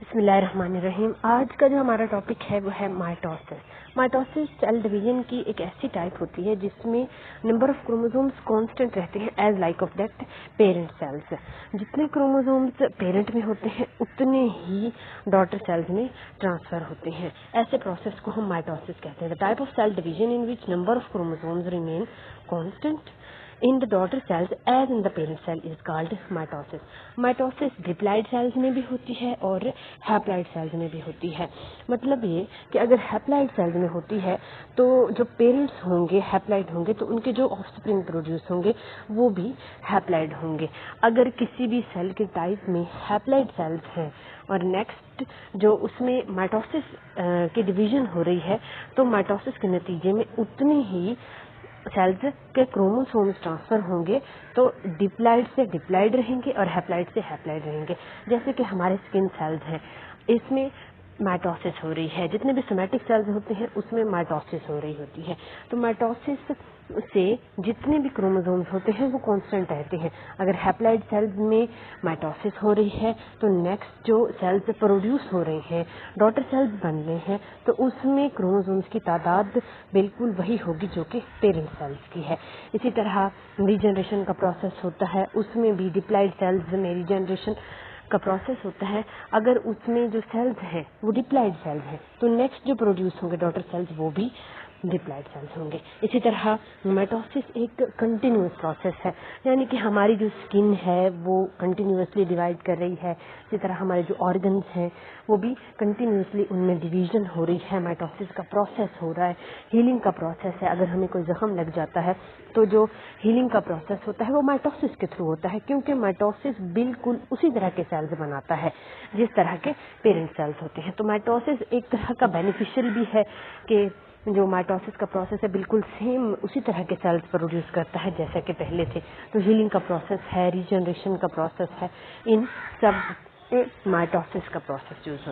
बिस्मिल्लाहिर्रहमानिर्रहीम। आज का जो हमारा टॉपिक है वो है माइटोसिस। माइटोसिस सेल डिवीजन की एक ऐसी टाइप होती है जिसमें नंबर ऑफ क्रोमोसोम्स कांस्टेंट रहते हैं as like of that parent cells. जितने क्रोमोसोम्स पेरेंट में होते हैं उतने ही डॉटर सेल्स में ट्रांसफर होते हैं। ऐसे प्रोसेस को हम माइटोसिस कहते हैं। The type of cell division in which number of chromosomes remain constant in the daughter cells as in the parent cell is called mitosis. Mitosis diploid sales में भी होती है और हैप्लॉइड सेल्स में भी होती है। मतलब ये कि अगर हैप्लॉइड सेल्स में होती है तो जो पेरेंट्स होंगे हैप्लॉइड होंगे तो उनके जो ऑफस्प्रिंग प्रोड्यूस होंगे वो भी हैप्लॉइड होंगे। अगर किसी भी सेल के टाइप में हैप्लॉइड सेल्स हैं और नेक्स्ट जो उसमें माइटोसिस की डिवीजन हो रही है तो माइटोसिस के नतीजे में उतने ही सेल्स के क्रोमोसोम्स ट्रांसफर होंगे तो डिप्लॉइड से डिप्लॉइड रहेंगे और हैप्लॉइड से हैप्लॉइड रहेंगे। जैसे कि हमारे स्किन सेल्स हैं, इसमें माइटोसिस हो रही है। जितने भी सोमैटिक सेल्स होते हैं उसमें माइटोसिस हो रही होती है। तो माइटोसिस से जितने भी क्रोमोसोम्स होते हैं वो कांस्टेंट रहते हैं। अगर हैप्लॉइड सेल्स में माइटोसिस हो रही है तो नेक्स्ट जो सेल्स प्रोड्यूस हो रहे हैं डॉटर सेल्स बन रहे हैं तो उसमें क्रोमोसोम्स की तादाद बिल्कुल वही होगी जो कि पेरेंट सेल्स की है। इसी तरह रीजनरेशन का प्रोसेस होता है, उसमें भी डिप्लॉइड सेल्स में रीजनरेशन का प्रोसेस होता है। अगर उसमें जो सेल्स हैं वो डिप्लॉइड सेल्स हैं तो नेक्स्ट जो प्रोड्यूस होंगे डॉटर सेल्स वो भी डिप्लॉइड सेल्स होंगे। इसी तरह माइटोसिस एक कंटिन्यूअस प्रोसेस है, यानी कि हमारी जो स्किन है वो कंटिन्यूअसली डिवाइड कर रही है। इसी तरह हमारे जो ऑर्गन्स हैं वो भी कंटिन्यूअसली उनमें डिवीजन हो रही है। माइटोसिस का प्रोसेस हो रहा है, हीलिंग का प्रोसेस है। अगर हमें कोई जख्म लग जाता है तो जो हीलिंग का प्रोसेस होता है वो माइटोसिस के थ्रू होता है, क्योंकि माइटोसिस बिल्कुल उसी तरह के सेल्स बनाता है जिस तरह के पेरेंट सेल्स होते हैं। तो माइटोसिस एक तरह का बेनिफिशियल भी है कि जो माइटोसिस का प्रोसेस है बिल्कुल सेम उसी तरह के सेल्स प्रोड्यूस करता है जैसे कि पहले थे। तो हीलिंग का प्रोसेस है, रीजनरेशन का प्रोसेस है, इन सब माइटोसिस का प्रोसेस यूज होता है।